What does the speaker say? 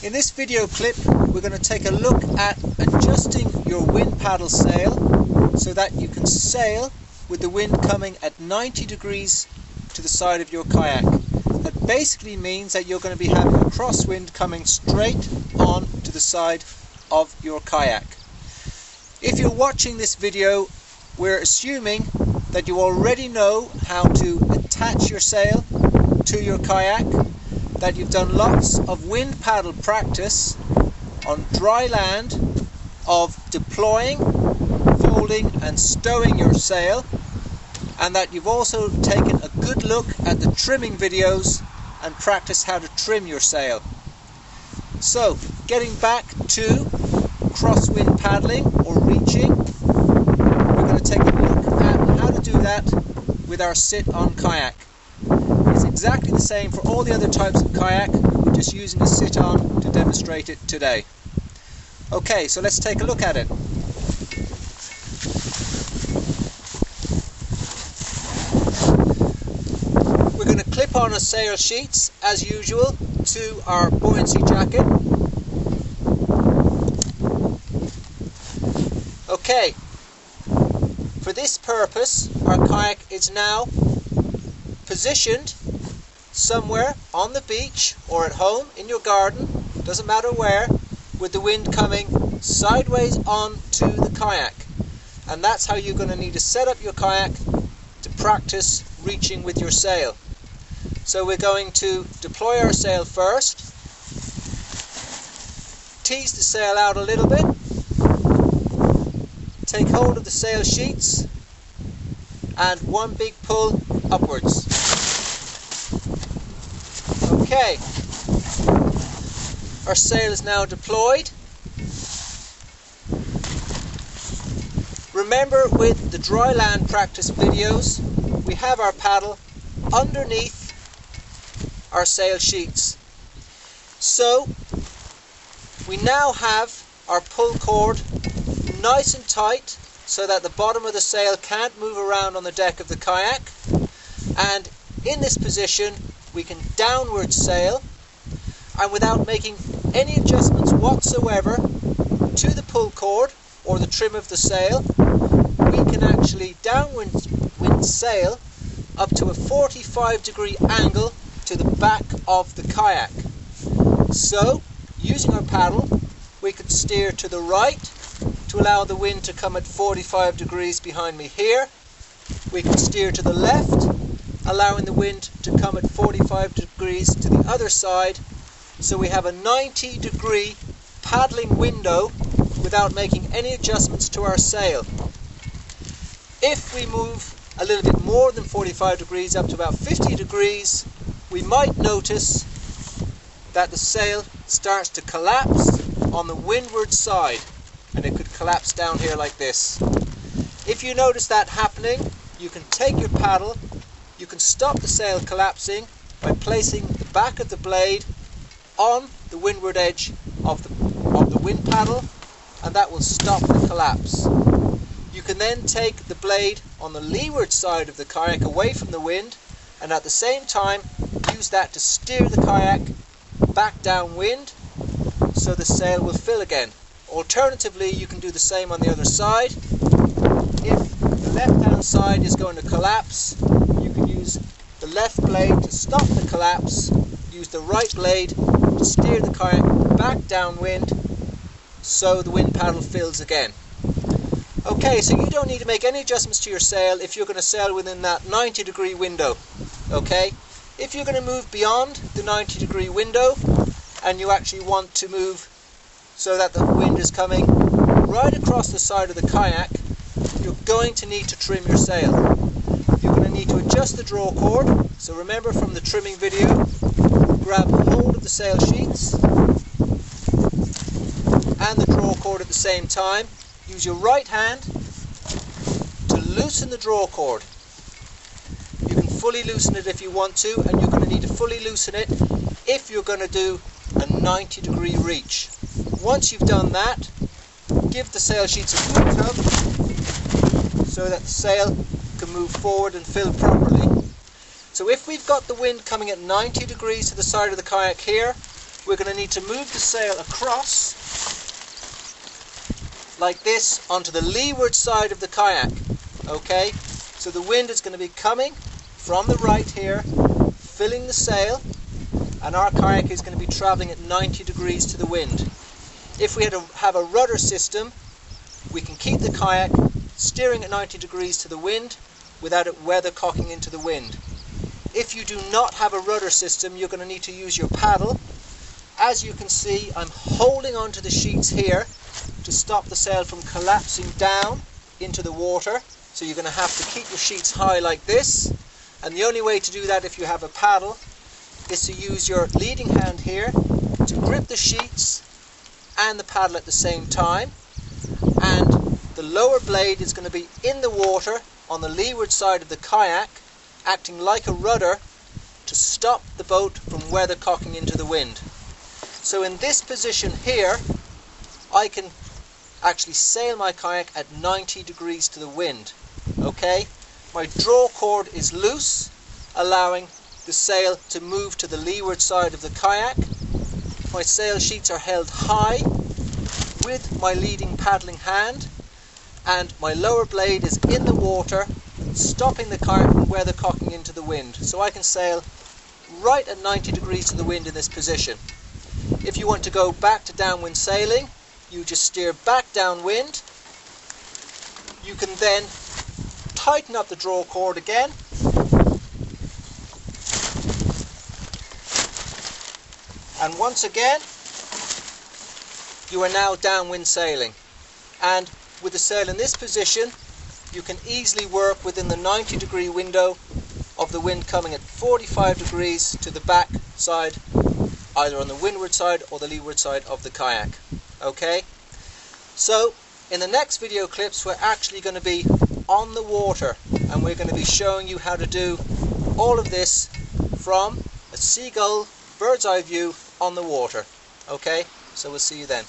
In this video clip, we're going to take a look at adjusting your WindPaddle sail so that you can sail with the wind coming at 90 degrees to the side of your kayak. That basically means that you're going to be having a crosswind coming straight on to the side of your kayak. If you're watching this video, we're assuming that you already know how to attach your sail to your kayak, that you've done lots of WindPaddle practice on dry land of deploying, folding and stowing your sail, and that you've also taken a good look at the trimming videos and practice how to trim your sail. So, getting back to crosswind paddling or reaching, we're going to take a look at how to do that with our sit-on kayak. It's exactly the same for all the other types of kayak, we're just using a sit-on to demonstrate it today. Okay, so let's take a look at it. We're going to clip on our sail sheets as usual to our buoyancy jacket. Okay, for this purpose our kayak is now positioned somewhere on the beach or at home in your garden, doesn't matter where, with the wind coming sideways on to the kayak. And that's how you're going to need to set up your kayak to practice reaching with your sail. So we're going to deploy our sail first, tease the sail out a little bit, take hold of the sail sheets and one big pull upwards. Okay, our sail is now deployed. Remember, with the dry land practice videos, we have our paddle underneath our sail sheets. So we now have our pull cord nice and tight so that the bottom of the sail can't move around on the deck of the kayak, and in this position we can downward sail, and without making any adjustments whatsoever to the pull cord or the trim of the sail, we can actually downwind sail up to a 45-degree angle to the back of the kayak. So, using our paddle, we could steer to the right to allow the wind to come at 45 degrees behind me here. We can steer to the left, allowing the wind to come at 45 degrees to the other side. So we have a 90-degree paddling window without making any adjustments to our sail. If we move a little bit more than 45 degrees, up to about 50 degrees, we might notice that the sail starts to collapse on the windward side, and it could collapse down here like this. If you notice that happening, you can take your paddle, you can stop the sail collapsing by placing the back of the blade on the windward edge of the wind paddle, and that will stop the collapse. You can then take the blade on the leeward side of the kayak away from the wind, and at the same time use that to steer the kayak back downwind so the sail will fill again. Alternatively, you can do the same on the other side. If the left hand side is going to collapse, you can use the left blade to stop the collapse, use the right blade to steer the kayak back downwind so the wind paddle fills again. Okay, so you don't need to make any adjustments to your sail if you're going to sail within that 90-degree window. Okay, if you're going to move beyond the 90-degree window and you actually want to move so that the wind is coming right across the side of the kayak, you're going to need to trim your sail. You're going to need to adjust the draw cord. So remember from the trimming video, grab hold of the sail sheets and the draw cord at the same time. Use your right hand to loosen the draw cord. You can fully loosen it if you want to, and you're going to need to fully loosen it if you're going to do a 90-degree reach. Once you've done that, give the sail sheets a good tug so that the sail can move forward and fill properly. So if we've got the wind coming at 90 degrees to the side of the kayak here, we're going to need to move the sail across like this onto the leeward side of the kayak. Okay, so the wind is going to be coming from the right here, filling the sail, and our kayak is going to be traveling at 90 degrees to the wind. If we had to have a rudder system, we can keep the kayak steering at 90 degrees to the wind without it weathercocking into the wind. If you do not have a rudder system, you're going to need to use your paddle. As you can see, I'm holding onto the sheets here to stop the sail from collapsing down into the water. So you're going to have to keep your sheets high like this. And the only way to do that if you have a paddle is to use your leading hand here to grip the sheets and the paddle at the same time. And the lower blade is going to be in the water on the leeward side of the kayak, acting like a rudder to stop the boat from weathercocking into the wind. So in this position here, I can actually sail my kayak at 90 degrees to the wind. Okay, my draw cord is loose, allowing the sail to move to the leeward side of the kayak. My sail sheets are held high with my leading paddling hand, and my lower blade is in the water, stopping the kayak from weathercocking into the wind. So I can sail right at 90 degrees to the wind in this position. If you want to go back to downwind sailing, you just steer back downwind. You can then tighten up the draw cord again, and once again you are now downwind sailing. And with the sail in this position, you can easily work within the 90 degree window of the wind coming at 45 degrees to the back side, either on the windward side or the leeward side of the kayak. Okay, so in the next video clips we're actually going to be on the water, and we're going to be showing you how to do all of this from a seagull bird's eye view on the water. Okay, so we'll see you then.